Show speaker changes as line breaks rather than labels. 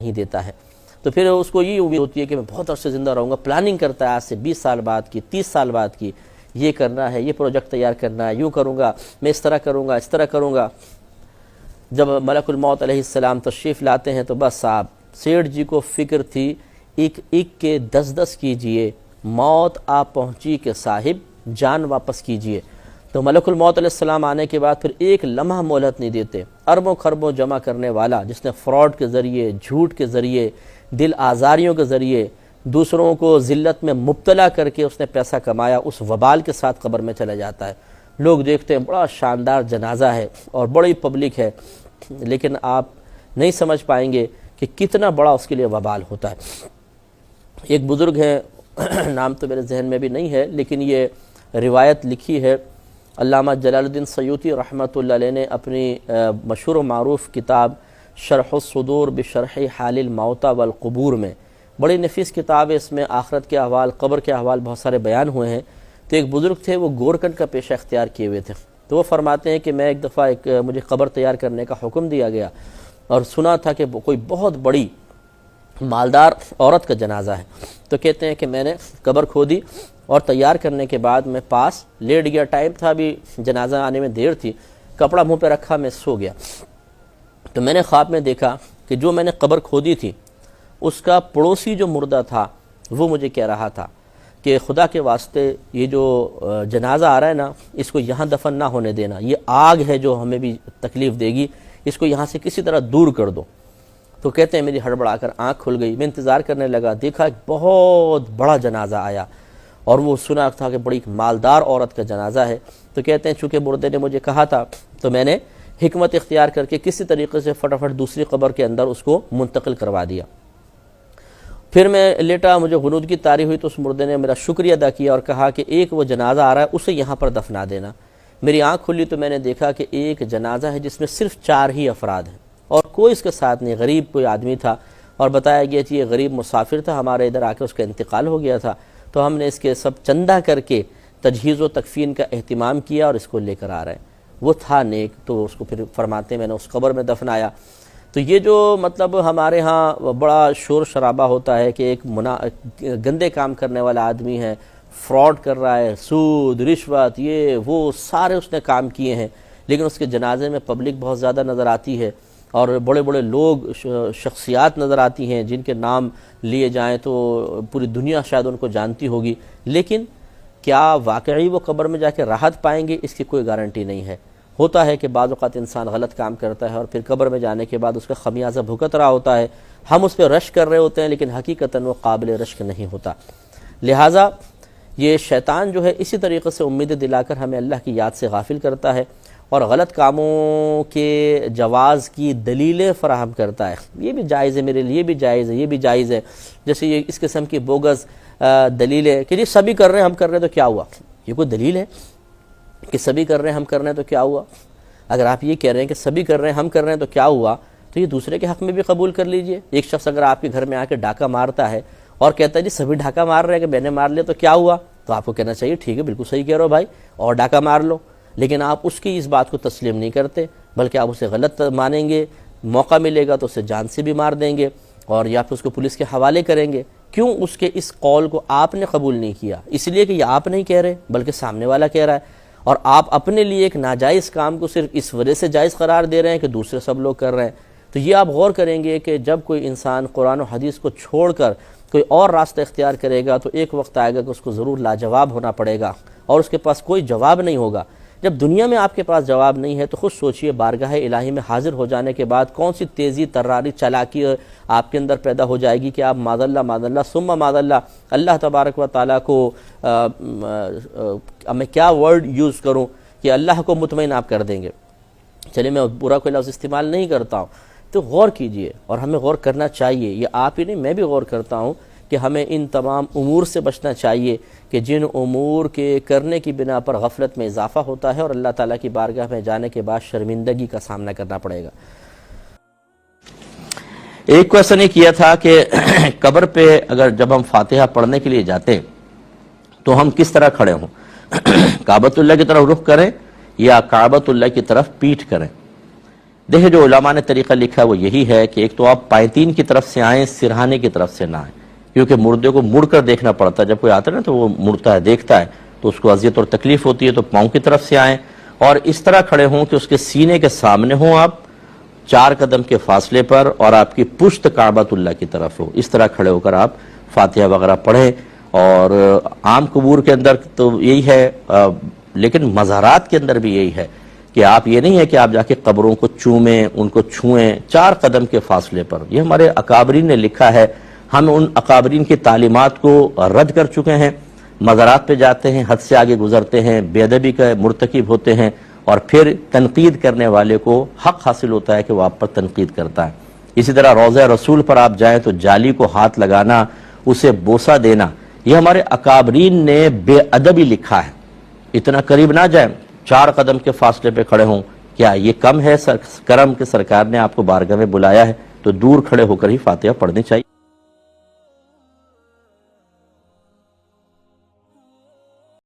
نہیں دیتا ہے، تو پھر اس کو یہ امید ہوتی ہے کہ میں بہت عرصے زندہ رہوں گا، پلاننگ کرتا ہے آج سے 20 سال بعد کی، 30 سال بعد کی، یہ کرنا ہے، یہ پروجیکٹ تیار کرنا ہے، یوں کروں گا، میں اس طرح کروں گا، اس طرح کروں گا۔ جب ملک الموت علیہ السلام تشریف لاتے ہیں تو بس صاحب سیٹھ جی کو فکر تھی ایک ایک کے 10 کیجئے، موت آپ پہنچی کہ صاحب جان واپس کیجئے۔ تو ملک الموت علیہ السلام آنے کے بعد پھر ایک لمحہ مہلت نہیں دیتے، اربوں خربوں جمع کرنے والا جس نے فراڈ کے ذریعے، جھوٹ کے ذریعے، دل آزاریوں کے ذریعے دوسروں کو ذلت میں مبتلا کر کے اس نے پیسہ کمایا، اس وبال کے ساتھ قبر میں چلا جاتا ہے۔ لوگ دیکھتے ہیں بڑا شاندار جنازہ ہے اور بڑی پبلک ہے، لیکن آپ نہیں سمجھ پائیں گے کہ کتنا بڑا اس کے لیے وبال ہوتا ہے۔ ایک بزرگ ہے، نام تو میرے ذہن میں بھی نہیں ہے، لیکن یہ روایت لکھی ہے علامہ جلال الدین سیوطی رحمۃ اللہ علیہ نے اپنی مشہور و معروف کتاب شرح الصدور بشرح حال الموتى والقبور میں، بڑی نفیس کتاب ہے، اس میں آخرت کے احوال، قبر کے احوال بہت سارے بیان ہوئے ہیں۔ تو ایک بزرگ تھے، وہ گورکنڈ کا پیشہ اختیار کیے ہوئے تھے، تو وہ فرماتے ہیں کہ میں ایک دفعہ مجھے قبر تیار کرنے کا حکم دیا گیا اور سنا تھا کہ کوئی بہت بڑی مالدار عورت کا جنازہ ہے، تو کہتے ہیں کہ میں نے قبر کھودی اور تیار کرنے کے بعد میں پاس لیٹ گیا، ٹائم تھا، ابھی جنازہ آنے میں دیر تھی، کپڑا منہ پہ رکھا، میں سو گیا۔ تو میں نے خواب میں دیکھا کہ جو میں نے قبر کھودی تھی اس کا پڑوسی جو مردہ تھا وہ مجھے کہہ رہا تھا کہ خدا کے واسطے یہ جو جنازہ آ رہا ہے نا، اس کو یہاں دفن نہ ہونے دینا، یہ آگ ہے جو ہمیں بھی تکلیف دے گی، اس کو یہاں سے کسی طرح دور کر دو۔ تو کہتے ہیں میری ہڑبڑا کر آنکھ کھل گئی، میں انتظار کرنے لگا، دیکھا ایک بہت بڑا جنازہ آیا اور وہ سنا تھا کہ بڑی مالدار عورت کا جنازہ ہے۔ تو کہتے ہیں چونکہ مردے نے مجھے کہا تھا تو میں نے حکمت اختیار کر کے کسی طریقے سے فٹافٹ دوسری قبر کے اندر اس کو منتقل کروا دیا۔ پھر میں لیٹا، مجھے غنودگی طاری ہوئی تو اس مردے نے میرا شکریہ ادا کیا اور کہا کہ ایک وہ جنازہ آ رہا ہے اسے یہاں پر دفنا دینا۔ میری آنکھ کھلی تو میں نے دیکھا کہ ایک جنازہ ہے جس میں صرف 4 ہی افراد ہیں اور کوئی اس کے ساتھ نہیں، غریب کوئی آدمی تھا، اور بتایا گیا کہ یہ غریب مسافر تھا، ہمارے ادھر آ کے اس کا انتقال ہو گیا تھا، تو ہم نے اس کے سب چندہ کر کے تجہیز و تکفین کا اہتمام کیا اور اس کو لے کر آ رہے ہیں۔ وہ تھا نیک، تو اس کو پھر فرماتے میں نے اس قبر میں دفنایا۔ تو یہ جو مطلب ہمارے ہاں بڑا شور شرابہ ہوتا ہے کہ ایک گندے کام کرنے والا آدمی ہے، فراڈ کر رہا ہے، سود، رشوت، یہ وہ سارے اس نے کام کیے ہیں، لیکن اس کے جنازے میں پبلک بہت زیادہ نظر آتی ہے اور بڑے بڑے لوگ، شخصیات نظر آتی ہیں جن کے نام لیے جائیں تو پوری دنیا شاید ان کو جانتی ہوگی، لیکن کیا واقعی وہ قبر میں جا کے راحت پائیں گے، اس کی کوئی گارنٹی نہیں ہے۔ ہوتا ہے کہ بعض اوقات انسان غلط کام کرتا ہے اور پھر قبر میں جانے کے بعد اس کا خمیازہ بھگت رہا ہوتا ہے، ہم اس پہ رشک کر رہے ہوتے ہیں لیکن حقیقتاً وہ قابل رشک نہیں ہوتا۔ لہٰذا یہ شیطان جو ہے اسی طریقے سے امیدیں دلا کر ہمیں اللہ کی یاد سے غافل کرتا ہے اور غلط کاموں کے جواز کی دلیلیں فراہم کرتا ہے، یہ بھی جائز ہے میرے لیے، یہ بھی جائز ہے، یہ بھی جائز ہے، جیسے یہ اس قسم کی بوگز دلیل ہے کہ جی سبھی کر رہے ہیں ہم کر رہے ہیں تو کیا ہوا؟ یہ کوئی دلیل ہے کہ سبھی کر رہے ہیں ہم کر رہے ہیں تو کیا ہوا؟ اگر آپ یہ کہہ رہے ہیں کہ سبھی کر رہے ہیں ہم کر رہے ہیں تو کیا ہوا، تو یہ دوسرے کے حق میں بھی قبول کر لیجئے۔ ایک شخص اگر آپ کے گھر میں آ کے ڈاکہ مارتا ہے اور کہتا ہے جی سبھی ڈاکہ مار رہے ہیں کہ میں نے مار لیا تو کیا ہوا، تو آپ کو کہنا چاہیے ٹھیک ہے بالکل صحیح کہہ رہے ہو بھائی، اور ڈاکہ مار لو، لیکن آپ اس کی اس بات کو تسلیم نہیں کرتے بلکہ آپ اسے غلط مانیں گے، موقع ملے گا تو اسے جان سے بھی مار دیں گے اور یا پھر اس کو پولیس کے حوالے کریں گے۔ کیوں؟ اس کے اس قول کو آپ نے قبول نہیں کیا، اس لیے کہ یہ آپ نہیں کہہ رہے بلکہ سامنے والا کہہ رہا ہے، اور آپ اپنے لیے ایک ناجائز کام کو صرف اس وجہ سے جائز قرار دے رہے ہیں کہ دوسرے سب لوگ کر رہے ہیں۔ تو یہ آپ غور کریں گے کہ جب کوئی انسان قرآن و حدیث کو چھوڑ کر کوئی اور راستہ اختیار کرے گا تو ایک وقت آئے گا کہ اس کو ضرور لاجواب ہونا پڑے گا اور اس کے پاس کوئی جواب نہیں ہوگا۔ جب دنیا میں آپ کے پاس جواب نہیں ہے تو خود سوچئے بارگاہ الہی میں حاضر ہو جانے کے بعد کون سی تیزی، تراری، چالاکی آپ کے اندر پیدا ہو جائے گی کہ آپ معاذ اللہ ثم معاذ اللہ تبارک و تعالیٰ کو میں کیا ورڈ یوز کروں کہ اللہ کو مطمئن آپ کر دیں گے۔ چلے میں برا کوئی لفظ استعمال نہیں کرتا ہوں، تو غور کیجئے اور ہمیں غور کرنا چاہیے، یہ آپ ہی نہیں میں بھی غور کرتا ہوں کہ ہمیں ان تمام امور سے بچنا چاہیے کہ جن امور کے کرنے کی بنا پر غفلت میں اضافہ ہوتا ہے اور اللہ تعالیٰ کی بارگاہ میں جانے کے بعد شرمندگی کا سامنا کرنا پڑے گا۔ ایک کویسچن یہ کیا تھا کہ قبر پہ اگر جب ہم فاتحہ پڑھنے کے لیے جاتے تو ہم کس طرح کھڑے ہوں، کعبۃ اللہ کی طرف رخ کریں یا کعبۃ اللہ کی طرف پیٹھ کریں؟ دیکھیں جو علماء نے طریقہ لکھا ہے وہ یہی ہے کہ ایک تو آپ پائتین کی طرف سے آئیں، سرہانے کی طرف سے نہ آئیں، کیونکہ مردے کو مڑ کر دیکھنا پڑتا ہے. جب کوئی آتا ہے نا تو وہ مڑتا ہے، دیکھتا ہے، تو اس کو اذیت اور تکلیف ہوتی ہے. تو پاؤں کی طرف سے آئیں اور اس طرح کھڑے ہوں کہ اس کے سینے کے سامنے ہوں آپ، 4 قدم کے فاصلے پر، اور آپ کی پشت کعبۃ اللہ کی طرف ہو. اس طرح کھڑے ہو کر آپ فاتحہ وغیرہ پڑھیں. اور عام قبور کے اندر تو یہی ہے، لیکن مزارات کے اندر بھی یہی ہے کہ آپ یہ نہیں ہے کہ آپ جا کے قبروں کو چومیں، ان کو چھوئیں 4 قدم کے فاصلے پر. یہ ہمارے اکابرین نے لکھا ہے. ہم ان اکابرین کی تعلیمات کو رد کر چکے ہیں. مزارات پہ جاتے ہیں، حد سے آگے گزرتے ہیں، بے ادبی کا مرتکب ہوتے ہیں، اور پھر تنقید کرنے والے کو حق حاصل ہوتا ہے کہ وہ آپ پر تنقید کرتا ہے. اسی طرح روضہ رسول پر آپ جائیں تو جالی کو ہاتھ لگانا، اسے بوسہ دینا، یہ ہمارے اکابرین نے بے ادبی لکھا ہے. اتنا قریب نہ جائیں، 4 قدم کے فاصلے پہ کھڑے ہوں. کیا یہ کم ہے کرم کہ سرکار نے آپ کو بارگاہ میں بلایا ہے تو دور کھڑے ہو کر ہی فاتحہ پڑھنی چاہیے.